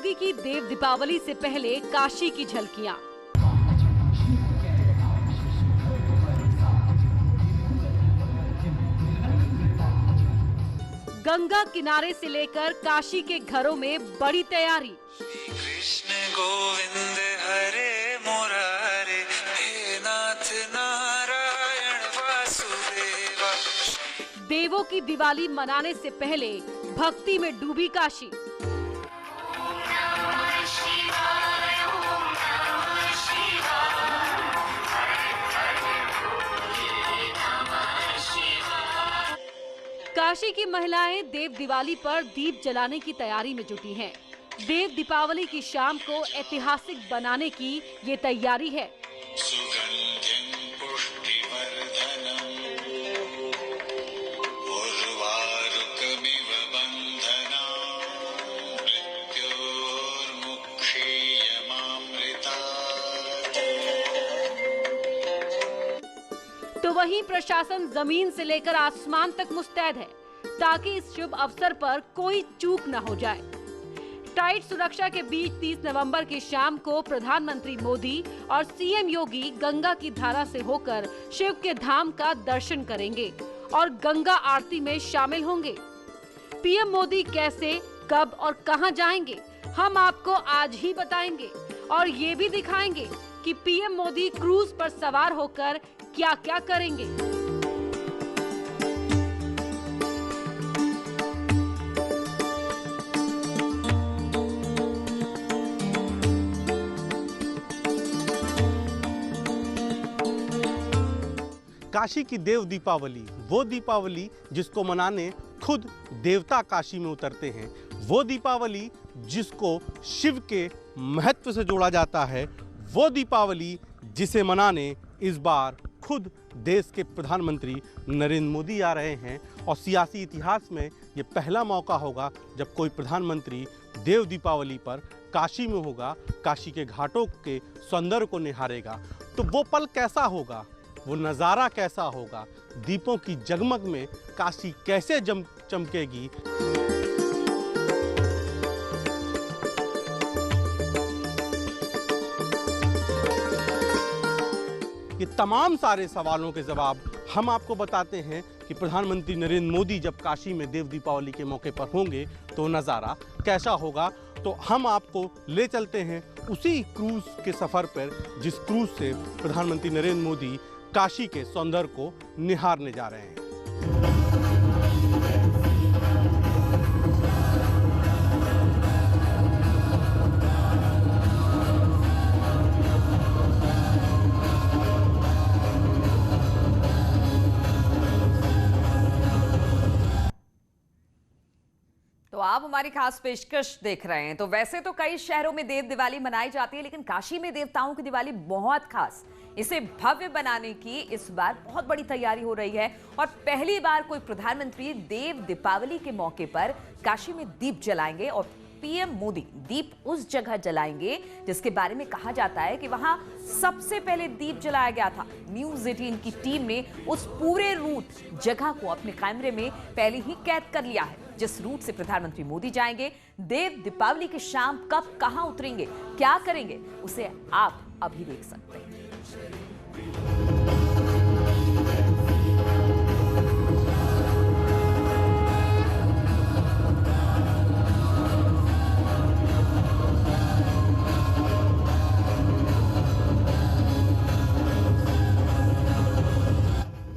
योगी की देव दीपावली से पहले काशी की झलकियां। गंगा किनारे से लेकर काशी के घरों में बड़ी तैयारी। कृष्ण गोविंद हरे मुरारे, हे नाथ नारायण वासुदेवा। देवों की दिवाली मनाने से पहले भक्ति में डूबी काशी। काशी की महिलाएं देव दिवाली पर दीप जलाने की तैयारी में जुटी हैं। देव दीपावली की शाम को ऐतिहासिक बनाने की ये तैयारी है। तो वहीं प्रशासन जमीन से लेकर आसमान तक मुस्तैद है ताकि इस शुभ अवसर पर कोई चूक न हो जाए। टाइट सुरक्षा के बीच 30 नवंबर की शाम को प्रधानमंत्री मोदी और सीएम योगी गंगा की धारा से होकर शिव के धाम का दर्शन करेंगे और गंगा आरती में शामिल होंगे। पीएम मोदी कैसे, कब और कहां जाएंगे, हम आपको आज ही बताएंगे और ये भी दिखाएंगे कि पीएम मोदी क्रूज पर सवार होकर क्या क्या करेंगे। काशी की देव दीपावली, वो दीपावली जिसको मनाने खुद देवता काशी में उतरते हैं, वो दीपावली जिसको शिव के महत्व से जोड़ा जाता है, वो दीपावली जिसे मनाने इस बार खुद देश के प्रधानमंत्री नरेंद्र मोदी आ रहे हैं। और सियासी इतिहास में ये पहला मौका होगा जब कोई प्रधानमंत्री देव दीपावली पर काशी में होगा, काशी के घाटों के सौंदर्य को निहारेगा। तो वो पल कैसा होगा, वो नज़ारा कैसा होगा, दीपों की जगमग में काशी कैसे चमकेगी। ये तमाम सारे सवालों के जवाब हम आपको बताते हैं कि प्रधानमंत्री नरेंद्र मोदी जब काशी में देव दीपावली के मौके पर होंगे तो नज़ारा कैसा होगा। तो हम आपको ले चलते हैं उसी क्रूज के सफ़र पर जिस क्रूज से प्रधानमंत्री नरेंद्र मोदी काशी के सौंदर्य को निहारने जा रहे हैं। तो आप हमारी खास पेशकश देख रहे हैं। तो वैसे तो कई शहरों में देव दिवाली मनाई जाती है, लेकिन काशी में देवताओं की दिवाली बहुत खास। इसे भव्य बनाने की इस बार बहुत बड़ी तैयारी हो रही है और पहली बार कोई प्रधानमंत्री देव दीपावली के मौके पर काशी में दीप जलाएंगे और पीएम मोदी दीप उस जगह जलाएंगे जिसके बारे में कहा जाता है कि वहां सबसे पहले दीप जलाया गया था। न्यूज़ 18 की टीम ने उस पूरे रूट जगह को अपने कैमरे में पहले ही कैद कर लिया है। जिस रूट से प्रधानमंत्री मोदी जाएंगे, देव दीपावली की शाम कब कहां उतरेंगे, क्या करेंगे, उसे आप अभी देख सकते हैं।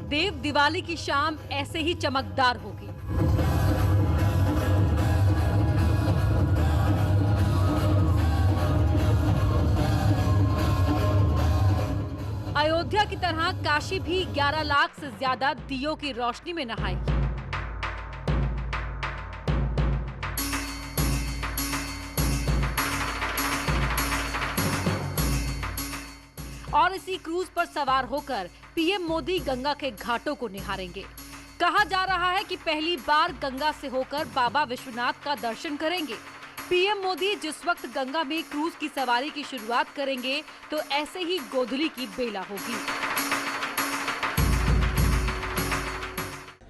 देव दिवाली की शाम ऐसे ही चमकदार होगी। अयोध्या की तरह काशी भी 11 लाख से ज्यादा दियों की रोशनी में नहाएगी। और इसी क्रूज पर सवार होकर पीएम मोदी गंगा के घाटों को निहारेंगे। कहा जा रहा है कि पहली बार गंगा से होकर बाबा विश्वनाथ का दर्शन करेंगे। पीएम मोदी जिस वक्त गंगा में क्रूज की सवारी की शुरुआत करेंगे तो ऐसे ही गोधूली की बेला होगी।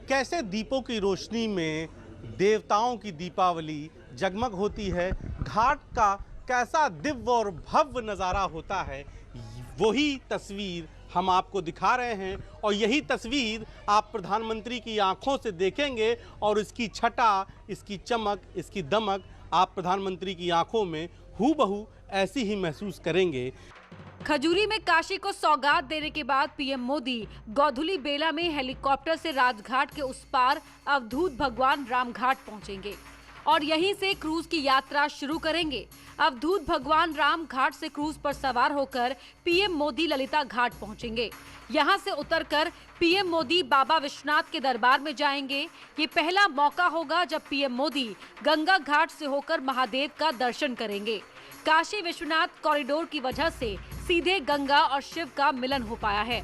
कैसे दीपों की रोशनी में देवताओं की दीपावली जगमग होती है, घाट का कैसा दिव्य और भव्य नज़ारा होता है, वही तस्वीर हम आपको दिखा रहे हैं। और यही तस्वीर आप प्रधानमंत्री की आंखों से देखेंगे और इसकी छटा, इसकी चमक, इसकी दमक आप प्रधानमंत्री की आंखों में हूबहू ऐसी ही महसूस करेंगे। खजूरी में काशी को सौगात देने के बाद पीएम मोदी गोधुली बेला में हेलीकॉप्टर से राजघाट के उस पार अवधूत भगवान राम घाट पहुंचेंगे और यहीं से क्रूज की यात्रा शुरू करेंगे। अवधूत भगवान राम घाट से क्रूज पर सवार होकर पीएम मोदी ललिता घाट पहुंचेंगे। यहां से उतरकर पीएम मोदी बाबा विश्वनाथ के दरबार में जाएंगे। ये पहला मौका होगा जब पीएम मोदी गंगा घाट से होकर महादेव का दर्शन करेंगे। काशी विश्वनाथ कॉरिडोर की वजह से सीधे गंगा और शिव का मिलन हो पाया है।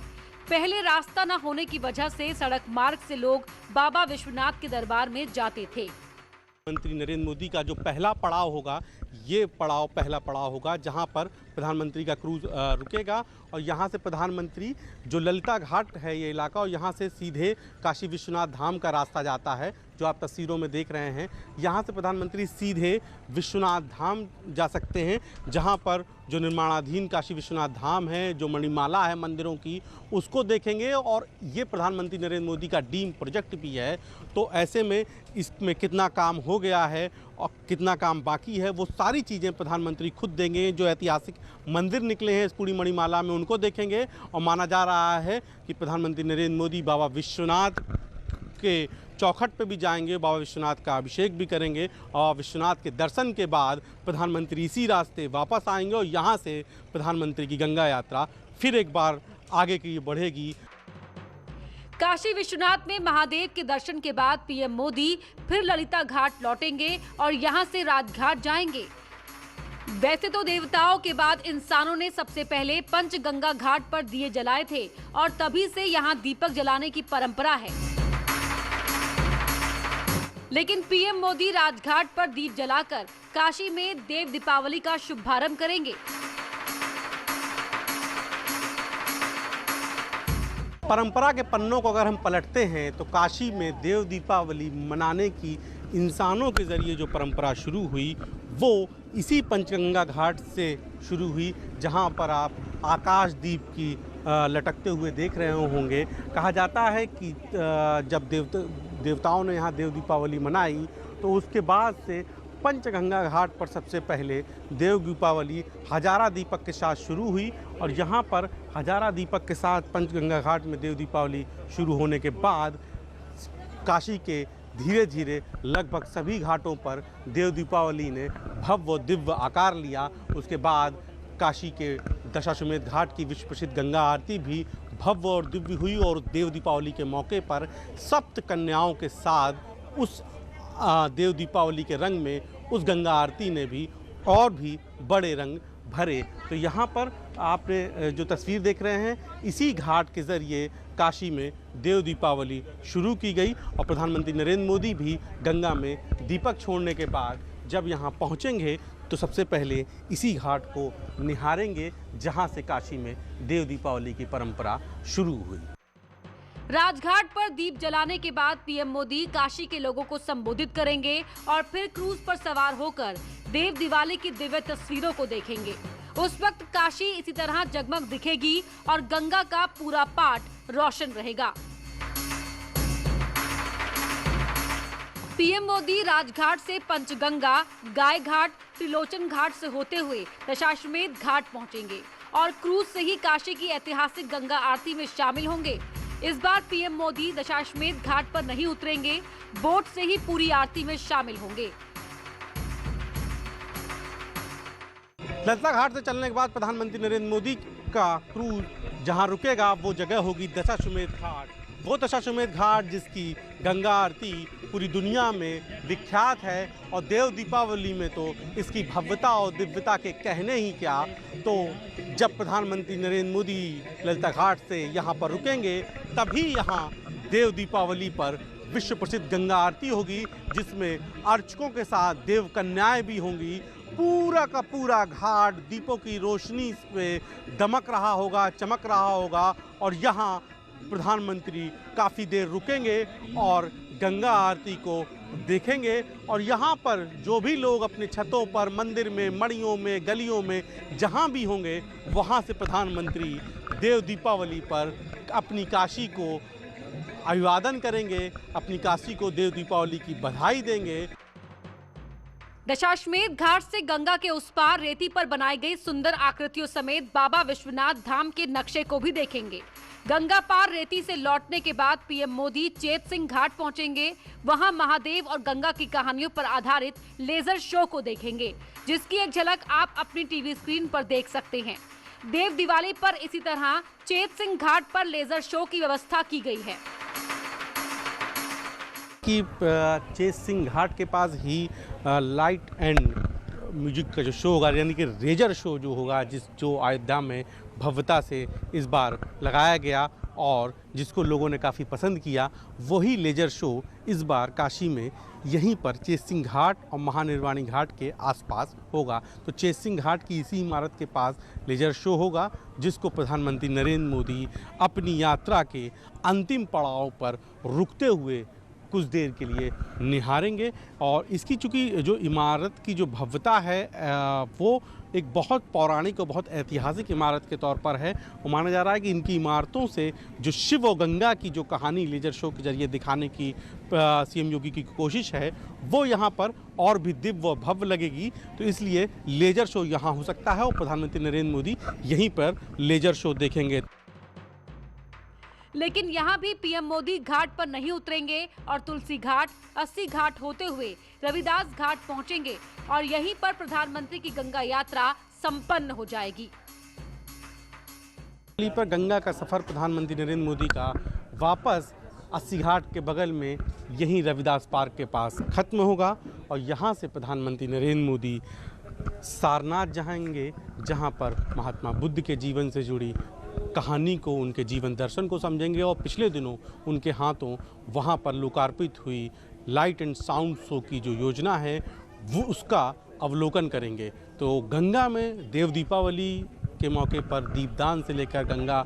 पहले रास्ता न होने की वजह से सड़क मार्ग से लोग बाबा विश्वनाथ के दरबार में जाते थे। प्रधानमंत्री नरेंद्र मोदी का जो पहला पड़ाव होगा, ये पहला पड़ाव होगा जहां पर प्रधानमंत्री का क्रूज रुकेगा और यहां से प्रधानमंत्री जो ललिता घाट है ये इलाका, और यहां से सीधे काशी विश्वनाथ धाम का रास्ता जाता है जो आप तस्वीरों में देख रहे हैं। यहां से प्रधानमंत्री सीधे विश्वनाथ धाम जा सकते हैं, जहां पर जो निर्माणाधीन काशी विश्वनाथ धाम है, जो मणिमाला है मंदिरों की, उसको देखेंगे। और ये प्रधानमंत्री नरेंद्र मोदी का ड्रीम प्रोजेक्ट भी है। तो ऐसे में इसमें कितना काम हो गया है और कितना काम बाकी है, वो सारी चीज़ें प्रधानमंत्री खुद देंगे। जो ऐतिहासिक मंदिर निकले हैं इस पूरी मणिमाला में, उनको देखेंगे। और माना जा रहा है कि प्रधानमंत्री नरेंद्र मोदी बाबा विश्वनाथ के चौखट पे भी जाएंगे, बाबा विश्वनाथ का अभिषेक भी करेंगे और विश्वनाथ के दर्शन के बाद प्रधानमंत्री इसी रास्ते वापस आएंगे और यहाँ से प्रधानमंत्री की गंगा यात्रा फिर एक बार आगे की बढ़ेगी। काशी विश्वनाथ में महादेव के दर्शन के बाद पीएम मोदी फिर ललिता घाट लौटेंगे और यहां से राजघाट जाएंगे। वैसे तो देवताओं के बाद इंसानों ने सबसे पहले पंचगंगा घाट पर दिए जलाए थे और तभी से यहां दीपक जलाने की परंपरा है। लेकिन पीएम मोदी राजघाट पर दीप जलाकर काशी में देव दीपावली का शुभारंभ करेंगे। परंपरा के पन्नों को अगर हम पलटते हैं तो काशी में देव दीपावली मनाने की इंसानों के जरिए जो परंपरा शुरू हुई वो इसी पंचगंगा घाट से शुरू हुई, जहां पर आप आकाश दीप की लटकते हुए देख रहे होंगे। कहा जाता है कि जब देवताओं ने यहाँ देव दीपावली मनाई तो उसके बाद से पंचगंगा घाट पर सबसे पहले देव दीपावली हजारा दीपक के साथ शुरू हुई और यहाँ पर हजारा दीपक के साथ पंचगंगा घाट में देव दीपावली शुरू होने के बाद काशी के धीरे धीरे लगभग सभी घाटों पर देव दीपावली ने भव्य दिव्य आकार लिया। उसके बाद काशी के दशाश्वमेध घाट की विश्व प्रसिद्ध गंगा आरती भी भव्य और दिव्य हुई और देव दीपावली के मौके पर सप्त कन्याओं के साथ उस देव दीपावली के रंग में उस गंगा आरती ने भी और भी बड़े रंग भरे। तो यहाँ पर आपने जो तस्वीर देख रहे हैं, इसी घाट के ज़रिए काशी में देव दीपावली शुरू की गई और प्रधानमंत्री नरेंद्र मोदी भी गंगा में दीपक छोड़ने के बाद जब यहाँ पहुँचेंगे तो सबसे पहले इसी घाट को निहारेंगे जहाँ से काशी में देव दीपावली की परंपरा शुरू हुई। राजघाट पर दीप जलाने के बाद पीएम मोदी काशी के लोगों को संबोधित करेंगे और फिर क्रूज पर सवार होकर देव दिवाली की दिव्य तस्वीरों को देखेंगे। उस वक्त काशी इसी तरह जगमग दिखेगी और गंगा का पूरा पाट रोशन रहेगा। पीएम मोदी राजघाट से पंचगंगा, गाय घाट, त्रिलोचन घाट से होते हुए दशाश्वमेध घाट पहुंचेंगे और क्रूज से ही काशी की ऐतिहासिक गंगा आरती में शामिल होंगे। इस बार पीएम मोदी दशाश्वमेध घाट पर नहीं उतरेंगे, बोट से ही पूरी आरती में शामिल होंगे। ललिता घाट से चलने के बाद प्रधानमंत्री नरेंद्र मोदी का क्रूज जहां रुकेगा वो जगह होगी दशाश्वमेध घाट। वो दशाश्वमेध घाट जिसकी गंगा आरती पूरी दुनिया में विख्यात है और देव दीपावली में तो इसकी भव्यता और दिव्यता के कहने ही क्या। तो जब प्रधानमंत्री नरेंद्र मोदी ललिता घाट से यहाँ पर रुकेंगे तभी यहाँ देव दीपावली पर विश्व प्रसिद्ध गंगा आरती होगी, जिसमें अर्चकों के साथ देव कन्याएं भी होंगी। पूरा का पूरा घाट दीपों की रोशनी पे दमक रहा होगा, चमक रहा होगा और यहाँ प्रधानमंत्री काफ़ी देर रुकेंगे और गंगा आरती को देखेंगे। और यहाँ पर जो भी लोग अपने छतों पर, मंदिर में, मड़ियों में, गलियों में जहाँ भी होंगे, वहाँ से प्रधानमंत्री देव दीपावली पर अपनी काशी को अभिवादन करेंगे, अपनी काशी को देव दीपावली की बधाई देंगे। दशाश्वमेध घाट से गंगा के उस पार रेती पर बनाई गई सुंदर आकृतियों समेत बाबा विश्वनाथ धाम के नक्शे को भी देखेंगे। गंगा पार रेती से लौटने के बाद पीएम मोदी चेत सिंह घाट पहुंचेंगे। वहां महादेव और गंगा की कहानियों पर आधारित लेजर शो को देखेंगे, जिसकी एक झलक आप अपनी टीवी स्क्रीन पर देख सकते हैं। देव दिवाली पर इसी तरह चेत सिंह घाट पर लेजर शो की व्यवस्था की गई है कि चेत सिंह घाट के पास ही लाइट एंड म्यूजिक का जो शो होगा, यानी कि लेजर शो जो होगा, जो अयोध्या में भव्यता से इस बार लगाया गया और जिसको लोगों ने काफ़ी पसंद किया, वही लेजर शो इस बार काशी में यहीं पर चेत सिंह घाट और महानिर्वाणी घाट के आसपास होगा। तो चेत सिंह घाट की इसी इमारत के पास लेजर शो होगा, जिसको प्रधानमंत्री नरेंद्र मोदी अपनी यात्रा के अंतिम पड़ाव पर रुकते हुए कुछ देर के लिए निहारेंगे। और इसकी चूँकि जो इमारत की जो भव्यता है वो एक बहुत पौराणिक और बहुत ऐतिहासिक इमारत के तौर पर है। वो माना जा रहा है कि इनकी इमारतों से जो शिव और गंगा की जो कहानी लेजर शो के जरिए दिखाने की सीएम योगी की कोशिश है, वो यहाँ पर और भी दिव्य व भव्य लगेगी। तो इसलिए लेजर शो यहाँ हो सकता है और प्रधानमंत्री नरेंद्र मोदी यहीं पर लेजर शो देखेंगे। लेकिन यहाँ भी पीएम मोदी घाट पर नहीं उतरेंगे और तुलसी घाट, अस्सी घाट होते हुए रविदास घाट पहुँचेंगे और यहीं पर प्रधानमंत्री की गंगा यात्रा संपन्न हो जाएगी। पर गंगा का सफर प्रधानमंत्री नरेंद्र मोदी का वापस अस्सी घाट के बगल में यहीं रविदास पार्क के पास खत्म होगा और यहाँ से प्रधानमंत्री नरेंद्र मोदी सारनाथ जाएंगे, जहाँ पर महात्मा बुद्ध के जीवन से जुड़ी कहानी को, उनके जीवन दर्शन को समझेंगे और पिछले दिनों उनके हाथों वहाँ पर लोकार्पित हुई लाइट एंड साउंड शो की जो योजना है वो उसका अवलोकन करेंगे। तो गंगा में देव दीपावली के मौके पर दीपदान से लेकर गंगा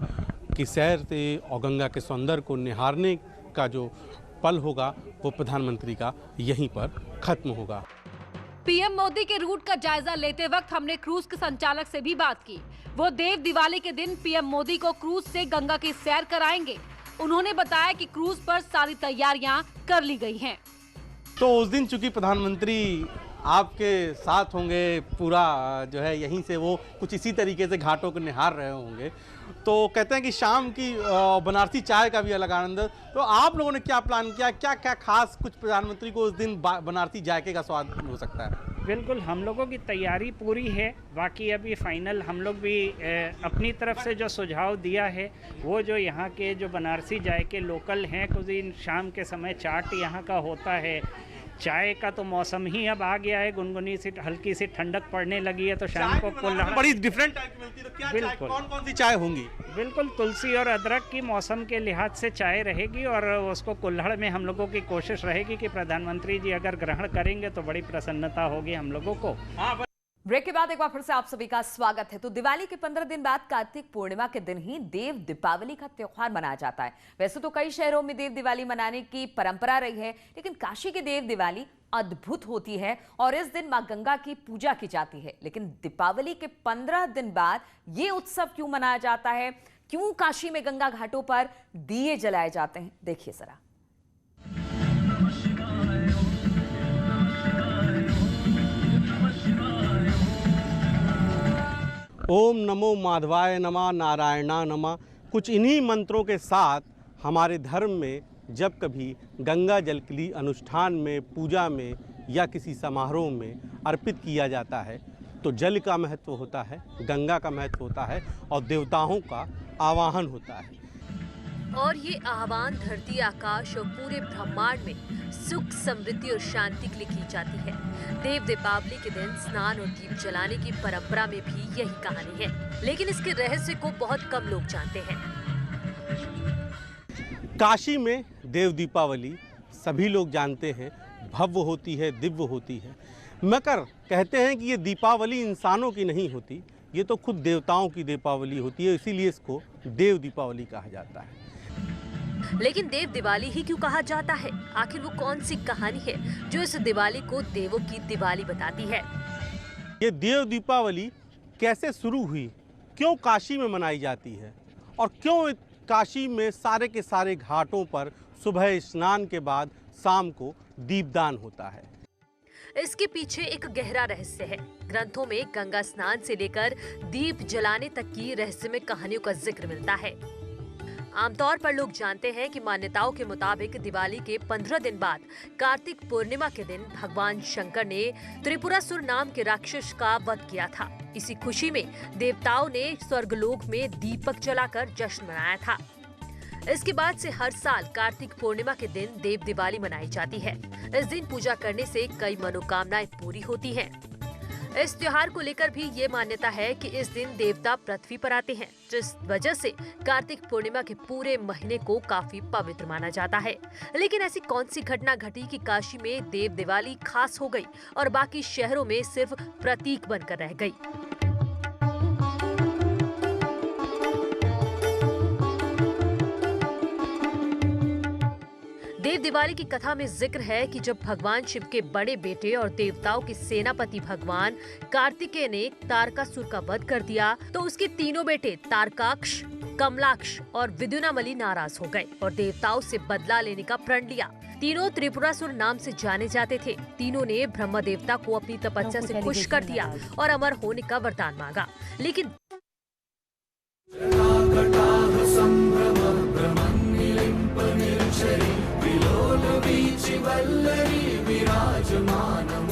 की सैर से और गंगा के सौंदर्य को निहारने का जो पल होगा वो प्रधानमंत्री का यहीं पर खत्म होगा। पीएम मोदी के रूट का जायजा लेते वक्त हमने क्रूज के संचालक से भी बात की। वो देव दिवाली के दिन पीएम मोदी को क्रूज से गंगा की सैर कराएंगे। उन्होंने बताया कि क्रूज पर सारी तैयारियां कर ली गई हैं। तो उस दिन चूंकि प्रधानमंत्री आपके साथ होंगे, पूरा जो है यहीं से वो कुछ इसी तरीके से घाटों को निहार रहे होंगे, तो कहते हैं कि शाम की बनारसी चाय का भी अलग आनंद। तो आप लोगों ने क्या प्लान किया, क्या क्या खास कुछ प्रधानमंत्री को उस दिन बनारसी जायके का स्वाद हो सकता है? बिल्कुल, हम लोगों की तैयारी पूरी है। बाकी अभी फाइनल हम लोग भी अपनी तरफ से जो सुझाव दिया है वो जो यहाँ के जो बनारसी जायके लोकल हैं, कुछ दिन शाम के समय चाट यहाँ का होता है। चाय का तो मौसम ही अब आ गया है, गुनगुनी सी हल्की सी ठंडक पड़ने लगी है, तो शाम को कुल्हड़ बड़ी डिफरेंट टाइप की मिलती है। तो क्या बिल्कुल, कौन कौन सी चाय होंगी? बिल्कुल तुलसी और अदरक की मौसम के लिहाज से चाय रहेगी और उसको कुल्हड़ में हम लोगों की कोशिश रहेगी कि प्रधानमंत्री जी अगर ग्रहण करेंगे तो बड़ी प्रसन्नता होगी हम लोगों को। ब्रेक के बाद एक बार फिर से आप सभी का स्वागत है। तो दिवाली के 15 दिन बाद कार्तिक पूर्णिमा के दिन ही देव दीपावली का त्योहार मनाया जाता है। वैसे तो कई शहरों में देव दिवाली मनाने की परंपरा रही है, लेकिन काशी की देव दिवाली अद्भुत होती है और इस दिन मां गंगा की पूजा की जाती है। लेकिन दीपावली के 15 दिन बाद ये उत्सव क्यों मनाया जाता है, क्यों काशी में गंगा घाटों पर दिए जलाए जाते हैं, देखिए जरा। ओम नमो माधवाय नमः, नारायणा नमः। कुछ इन्हीं मंत्रों के साथ हमारे धर्म में जब कभी गंगा जल के अनुष्ठान में, पूजा में या किसी समारोह में अर्पित किया जाता है तो जल का महत्व होता है, गंगा का महत्व होता है और देवताओं का आवाहन होता है। और ये आह्वान धरती, आकाश और पूरे ब्रह्मांड में सुख, समृद्धि और शांति के लिए की जाती है। देव दीपावली के दिन स्नान और दीप जलाने की परंपरा में भी यही कहानी है, लेकिन इसके रहस्य को बहुत कम लोग जानते हैं। काशी में देव दीपावली सभी लोग जानते हैं, भव्य होती है, दिव्य होती है, मगर कहते हैं कि ये दीपावली इंसानों की नहीं होती, ये तो खुद देवताओं की दीपावली होती है, इसीलिए इसको देव दीपावली कहा जाता है। लेकिन देव दिवाली ही क्यों कहा जाता है? आखिर वो कौन सी कहानी है जो इस दिवाली को देवों की दिवाली बताती है? ये देव दीपावली कैसे शुरू हुई, क्यों काशी में मनाई जाती है और क्यों काशी में सारे के सारे घाटों पर सुबह स्नान के बाद शाम को दीपदान होता है? इसके पीछे एक गहरा रहस्य है। ग्रंथों में गंगा स्नान से लेकर दीप जलाने तक की रहस्यमय कहानियों का जिक्र मिलता है। आमतौर पर लोग जानते हैं कि मान्यताओं के मुताबिक दिवाली के 15 दिन बाद कार्तिक पूर्णिमा के दिन भगवान शंकर ने त्रिपुरासुर नाम के राक्षस का वध किया था। इसी खुशी में देवताओं ने स्वर्गलोक में दीपक जलाकर जश्न मनाया था। इसके बाद से हर साल कार्तिक पूर्णिमा के दिन देव दिवाली मनाई जाती है। इस दिन पूजा करने से कई मनोकामनाएं पूरी होती हैं। इस त्योहार को लेकर भी ये मान्यता है कि इस दिन देवता पृथ्वी पर आते हैं, जिस वजह से कार्तिक पूर्णिमा के पूरे महीने को काफी पवित्र माना जाता है। लेकिन ऐसी कौन सी घटना घटी कि काशी में देव दिवाली खास हो गई और बाकी शहरों में सिर्फ प्रतीक बनकर रह गई? देव दिवाली की कथा में जिक्र है कि जब भगवान शिव के बड़े बेटे और देवताओं के सेनापति भगवान कार्तिकेय ने तारकासुर का वध कर दिया, तो उसके तीनों बेटे तारकाक्ष, कमलाक्ष और विद्युनामली नाराज हो गए और देवताओं से बदला लेने का प्रण लिया। तीनों त्रिपुरासुर नाम से जाने जाते थे। तीनों ने ब्रह्म देवता को अपनी तपस्या से खुश कर दिया और अमर होने का वरदान मांगा। लेकिन विराजमानम्